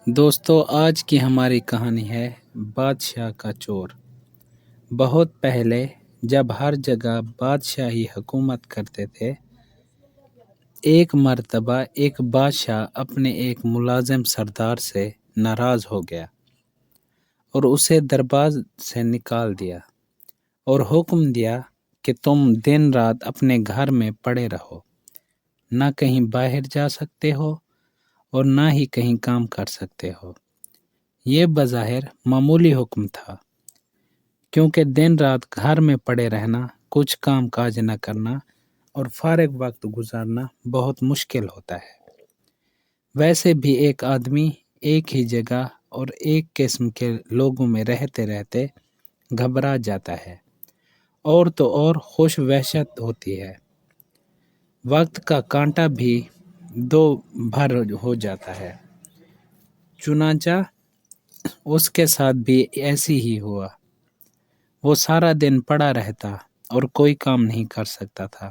دوستو، آج کی ہماری کہانی ہے بادشاہ کا چور۔ بہت پہلے جب ہر جگہ بادشاہی حکومت کرتے تھے، ایک مرتبہ ایک بادشاہ اپنے ایک ملازم سردار سے ناراض ہو گیا اور اسے دربار سے نکال دیا اور حکم دیا کہ تم دن رات اپنے گھر میں پڑے رہو، نہ کہیں باہر جا سکتے ہو اور نہ ہی کہیں کام کر سکتے ہو۔ یہ بظاہر معمولی حکم تھا، کیونکہ دن رات گھر میں پڑے رہنا، کچھ کام کاج نہ کرنا اور فارغ وقت گزارنا بہت مشکل ہوتا ہے۔ ویسے بھی ایک آدمی ایک ہی جگہ اور ایک قسم کے لوگوں میں رہتے رہتے گھبرا جاتا ہے، اور تو اور خوش وحشت ہوتی ہے۔ وقت کا کانٹا بھی دو بھر ہو جاتا ہے۔ چنانچہ اس کے ساتھ بھی ایسی ہی ہوا۔ وہ سارا دن پڑا رہتا اور کوئی کام نہیں کر سکتا تھا۔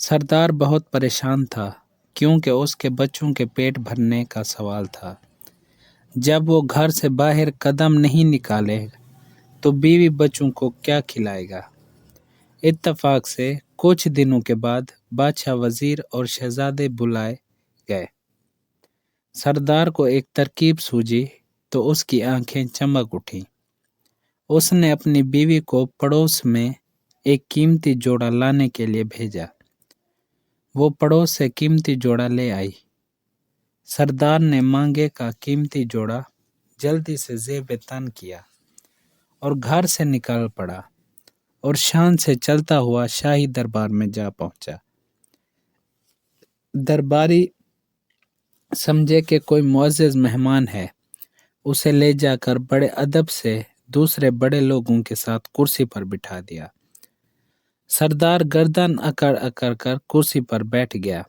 سردار بہت پریشان تھا، کیونکہ اس کے بچوں کے پیٹ بھرنے کا سوال تھا۔ جب وہ گھر سے باہر قدم نہیں نکالے تو بیوی بچوں کو کیا کھلائے گا؟ اتفاق سے کچھ دنوں کے بعد بادشاہ وزیر اور شہزادے بلائے گئے۔ سردار کو ایک ترکیب سوجھی تو اس کی آنکھیں چمک اٹھیں۔ اس نے اپنی بیوی کو پڑوس میں ایک قیمتی جوڑا لانے کے لیے بھیجا۔ وہ پڑوس سے قیمتی جوڑا لے آئی۔ سردار نے مانگے کا قیمتی جوڑا جلدی سے زیب تن کیا اور گھر سے نکل پڑا اور شان سے چلتا ہوا شاہی دربار میں جا پہنچا۔ درباری سمجھے کہ کوئی معزز مہمان ہے، اسے لے جا کر بڑے ادب سے دوسرے بڑے لوگوں کے ساتھ کرسی پر بٹھا دیا۔ سردار گردن اکڑ اکڑ کر کرسی پر بیٹھ گیا۔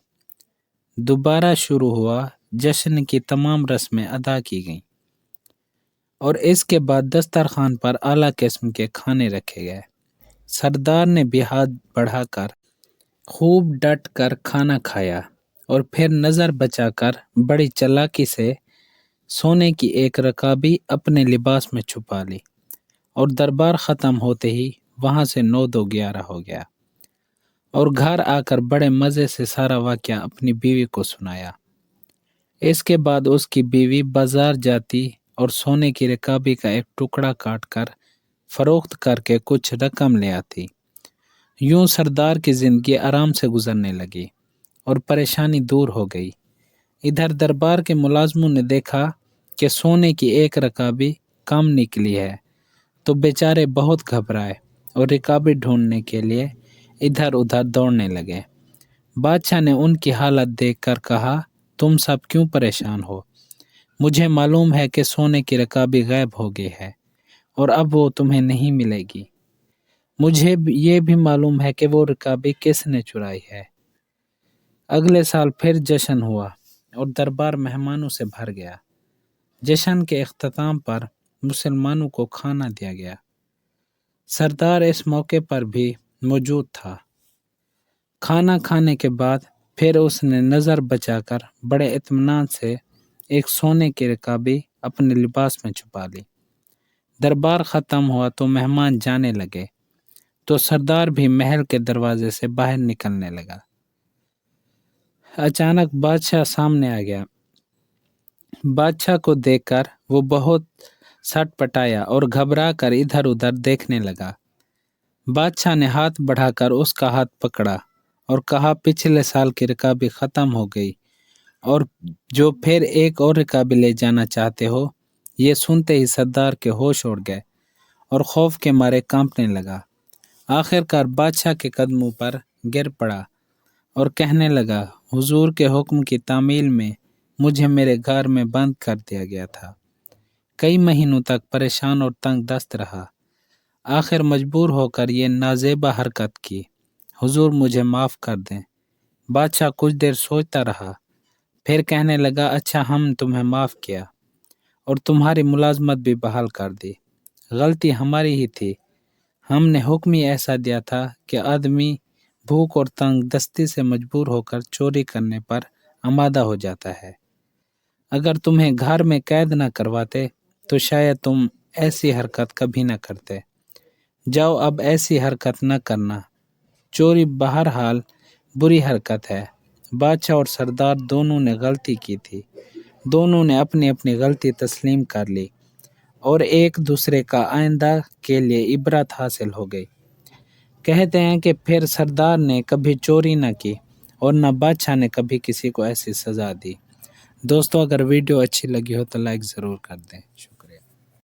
دوبارہ شروع ہوا۔ جشن کی تمام رسمیں ادا کی گئیں اور اس کے بعد دسترخوان پر اعلیٰ قسم کے کھانے رکھے گئے۔ سردار نے بھی ہاتھ بڑھا کر خوب ڈٹ کر کھانا کھایا اور پھر نظر بچا کر بڑی چالاکی سے سونے کی ایک رکابی اپنے لباس میں چھپا لی اور دربار ختم ہوتے ہی وہاں سے 9-11 ہو گیا اور گھر آ کر بڑے مزے سے سارا واقعہ اپنی بیوی کو سنایا۔ اس کے بعد اس کی بیوی بازار جاتی اور سونے کی رکابی کا ایک ٹکڑا کاٹ کر فروخت کر کے کچھ رقم لے آتی۔ یوں سردار کی زندگی آرام سے گزرنے لگی اور پریشانی دور ہو گئی۔ ادھر دربار کے ملازموں نے دیکھا کہ سونے کی ایک رکابی کم نکلی ہے تو بیچارے بہت گھبرائے اور رکابی ڈھونڈنے کے لیے ادھر ادھر دوڑنے لگے۔ بادشاہ نے ان کی حالت دیکھ کر کہا، تم سب کیوں پریشان ہو؟ مجھے معلوم ہے کہ سونے کی رکابی غائب ہو گئی ہے اور اب وہ تمہیں نہیں ملے گی۔ مجھے یہ بھی معلوم ہے کہ وہ رکابی کس نے چرائی ہے۔ اگلے سال پھر جشن ہوا اور دربار مہمانوں سے بھر گیا۔ جشن کے اختتام پر مسلمانوں کو کھانا دیا گیا۔ سردار اس موقع پر بھی موجود تھا۔ کھانا کھانے کے بعد پھر اس نے نظر بچا کر بڑے اطمینان سے ایک سونے کی رکابی اپنے لباس میں چھپا لی۔ دربار ختم ہوا تو مہمان جانے لگے تو سردار بھی محل کے دروازے سے باہر نکلنے لگا۔ اچانک بادشاہ سامنے آ گیا۔ بادشاہ کو دیکھ کر وہ بہت سٹ پٹایا اور گھبرا کر ادھر ادھر دیکھنے لگا۔ بادشاہ نے ہاتھ بڑھا کر اس کا ہاتھ پکڑا اور کہا، پچھلے سال کی رکابی ختم ہو گئی اور جو پھر ایک اور رکابی لے جانا چاہتے ہو؟ یہ سنتے ہی سردار کے ہوش اڑ گئے اور خوف کے مارے کانپنے لگا۔ آخرکار بادشاہ کے قدموں پر گر پڑا اور کہنے لگا، حضور کے حکم کی تعمیل میں مجھے میرے گھر میں بند کر دیا گیا تھا۔ کئی مہینوں تک پریشان اور تنگ دست رہا۔ آخر مجبور ہو کر یہ نازیبا حرکت کی۔ حضور مجھے معاف کر دیں۔ بادشاہ کچھ دیر سوچتا رہا، پھر کہنے لگا، اچھا، ہم تمہیں معاف کیا اور تمہاری ملازمت بھی بحال کر دی۔ غلطی ہماری ہی تھی۔ ہم نے حکم ہی ایسا دیا تھا کہ آدمی بھوک اور تنگ دستی سے مجبور ہو کر چوری کرنے پر آمادہ ہو جاتا ہے۔ اگر تمہیں گھر میں قید نہ کرواتے تو شاید تم ایسی حرکت کبھی نہ کرتے۔ جاؤ اب ایسی حرکت نہ کرنا۔ چوری بہرحال بری حرکت ہے۔ بادشاہ اور سردار دونوں نے غلطی کی تھی۔ دونوں نے اپنی اپنی غلطی تسلیم کر لی اور ایک دوسرے کا آئندہ کے لیے عبرت حاصل ہو گئی۔ کہتے ہیں کہ پھر سردار نے کبھی چوری نہ کی اور نہ بادشاہ نے کبھی کسی کو ایسی سزا دی۔ دوستو اگر ویڈیو اچھی لگی ہو تو لائک ضرور کر دیں۔